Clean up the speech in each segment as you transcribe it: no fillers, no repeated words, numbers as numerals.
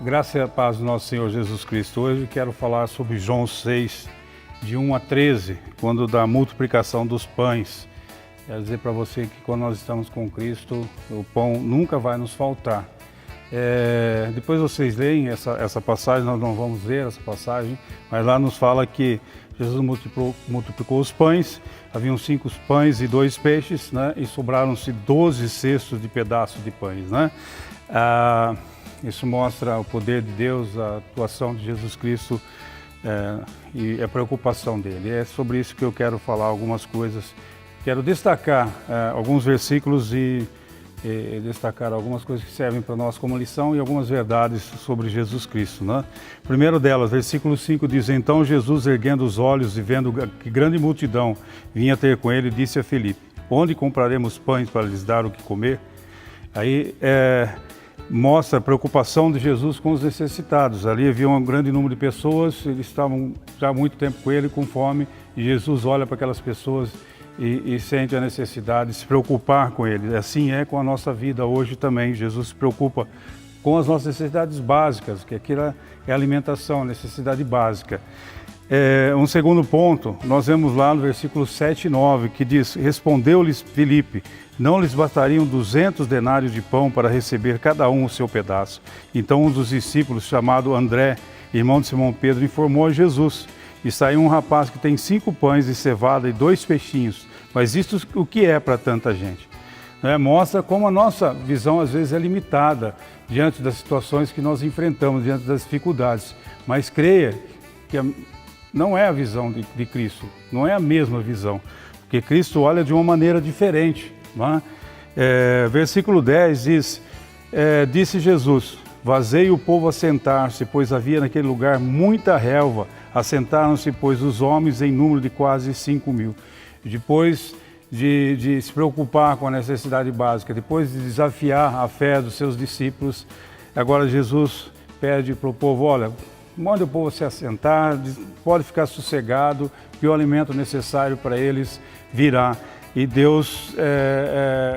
Graça e a paz do nosso Senhor Jesus Cristo. Hoje quero falar sobre João 6, de 1 a 13, quando da multiplicação dos pães. Quero dizer para você que quando nós estamos com Cristo, o pão nunca vai nos faltar. Depois vocês leem essa passagem, nós não vamos ler essa passagem, mas lá nos fala que Jesus multiplicou os pães, haviam 5 pães e 2 peixes, né? E sobraram-se 12 cestos de pedaços de pães, né? Isso mostra o poder de Deus, a atuação de Jesus Cristo e a preocupação dele. É sobre isso que eu quero falar algumas coisas. Quero destacar alguns versículos e destacar algumas coisas que servem para nós como lição e algumas verdades sobre Jesus Cristo, né? Primeiro delas, versículo 5 diz: Então Jesus, erguendo os olhos e vendo que grande multidão vinha ter com ele, disse a Filipe: Onde compraremos pães para lhes dar o que comer? Aí mostra a preocupação de Jesus com os necessitados. Ali havia um grande número de pessoas, eles estavam já há muito tempo com ele, com fome, e Jesus olha para aquelas pessoas e sente a necessidade de se preocupar com eles. Assim é com a nossa vida hoje também. Jesus se preocupa com as nossas necessidades básicas, que aquilo é alimentação, necessidade básica. Um segundo ponto, nós vemos lá no versículo 7 e 9, que diz: Respondeu-lhes Filipe: Não lhes bastariam 200 denários de pão para receber cada um o seu pedaço? Então um dos discípulos, chamado André, irmão de Simão Pedro, informou a Jesus: E saiu um rapaz que tem 5 pães de cevada e 2 peixinhos, mas isto o que é para tanta gente? Mostra como a nossa visão às vezes é limitada diante das situações que nós enfrentamos, diante das dificuldades. Mas creia que não é a visão de Cristo, não é a mesma visão, porque Cristo olha de uma maneira diferente. Não é? Versículo 10 diz: Disse Jesus: Vazei o povo a sentar-se, pois havia naquele lugar muita relva. Assentaram-se, pois, os homens em número de quase 5.000. Depois de se preocupar com a necessidade básica, depois de desafiar a fé dos seus discípulos, agora Jesus pede para o povo: olha, mande o povo se assentar, pode ficar sossegado, que o alimento necessário para eles virá. E Deus,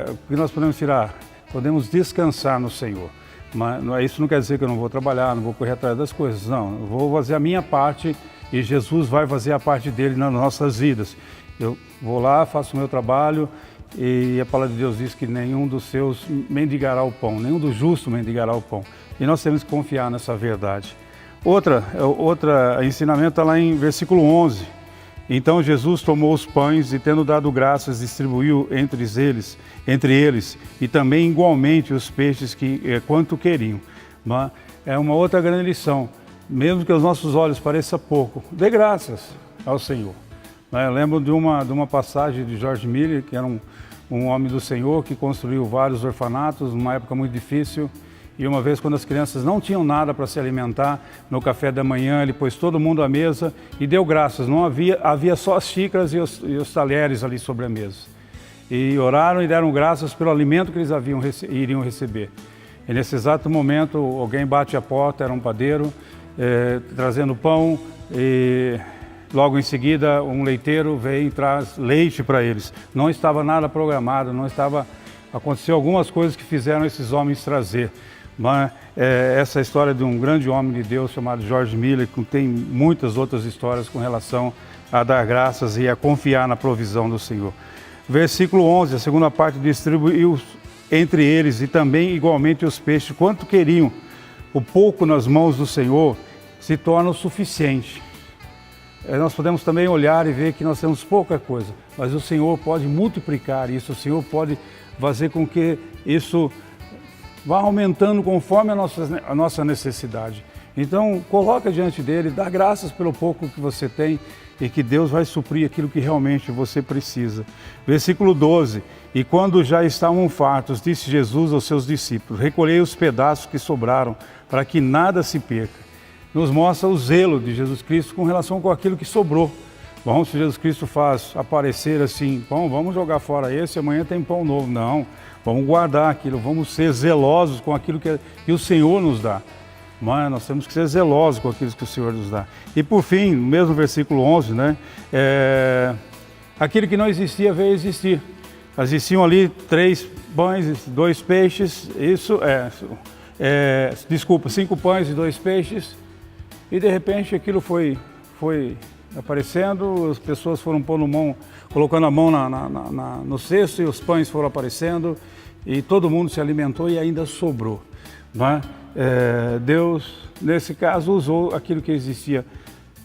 o que nós podemos tirar? Podemos descansar no Senhor. Mas isso não quer dizer que eu não vou trabalhar, não vou correr atrás das coisas, não. Eu vou fazer a minha parte e Jesus vai fazer a parte dele nas nossas vidas. Eu vou lá, faço o meu trabalho e a palavra de Deus diz que nenhum dos seus mendigará o pão, nenhum do justo mendigará o pão. E nós temos que confiar nessa verdade. Outra ensinamento está lá em versículo 11. Então Jesus tomou os pães e, tendo dado graças, distribuiu entre eles e também igualmente os peixes quanto queriam. Mas é uma outra grande lição. Mesmo que aos nossos olhos pareça pouco, dê graças ao Senhor. Eu lembro de uma passagem de George Miller, que era um homem do Senhor, que construiu vários orfanatos numa época muito difícil. E uma vez, quando as crianças não tinham nada para se alimentar, no café da manhã ele pôs todo mundo à mesa e deu graças. Não havia só as xícaras e os talheres ali sobre a mesa. E oraram e deram graças pelo alimento que eles iriam receber. E nesse exato momento, alguém bate a porta, era um padeiro, trazendo pão, e logo em seguida um leiteiro vem e traz leite para eles. Não estava nada programado, aconteceu algumas coisas que fizeram esses homens trazer. Mas essa história de um grande homem de Deus chamado George Miller, que tem muitas outras histórias com relação a dar graças e a confiar na provisão do Senhor. Versículo 11, a segunda parte: distribuiu entre eles e também igualmente os peixes quanto queriam. O pouco nas mãos do Senhor se torna o suficiente. Nós podemos também olhar e ver que nós temos pouca coisa, mas o Senhor pode multiplicar isso, o Senhor pode fazer com que isso vá aumentando conforme a nossa necessidade. Então, coloca diante dele, dá graças pelo pouco que você tem e que Deus vai suprir aquilo que realmente você precisa. Versículo 12: E quando já estavam fartos, disse Jesus aos seus discípulos: Recolhei os pedaços que sobraram, para que nada se perca. Nos mostra o zelo de Jesus Cristo com relação com aquilo que sobrou. Bom, se Jesus Cristo faz aparecer assim: bom, vamos jogar fora esse, amanhã tem pão novo. Não, vamos guardar aquilo, vamos ser zelosos com aquilo que o Senhor nos dá. Mas nós temos que ser zelosos com aquilo que o Senhor nos dá. E por fim, no mesmo versículo 11, aquilo que não existia veio existir. Existiam ali 3 pães, 2 peixes, 5 pães e 2 peixes, e de repente aquilo foi aparecendo, as pessoas foram colocando a mão no cesto, e os pães foram aparecendo, e todo mundo se alimentou e ainda sobrou, não é? Deus, nesse caso, usou aquilo que existia,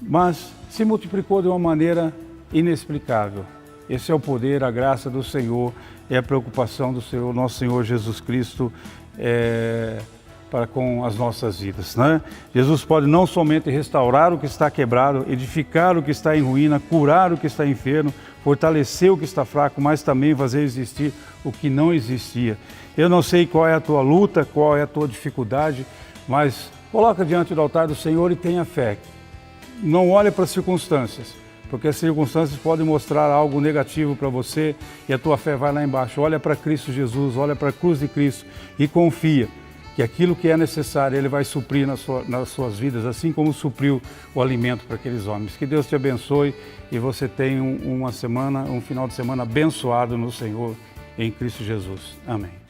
mas se multiplicou de uma maneira inexplicável. Esse é o poder, a graça do Senhor, é a preocupação do Senhor, nosso Senhor Jesus Cristo, para com as nossas vidas, né? Jesus pode não somente restaurar o que está quebrado, edificar o que está em ruína, curar o que está enfermo, fortalecer o que está fraco, mas também fazer existir o que não existia. Eu não sei qual é a tua luta, qual é a tua dificuldade, mas coloca diante do altar do Senhor e tenha fé. Não olhe para as circunstâncias, porque as circunstâncias podem mostrar algo negativo para você e a tua fé vai lá embaixo. Olha para Cristo Jesus, olha para a cruz de Cristo e confia que aquilo que é necessário Ele vai suprir nas suas vidas, assim como supriu o alimento para aqueles homens. Que Deus te abençoe e você tenha um final de semana abençoado no Senhor, em Cristo Jesus. Amém.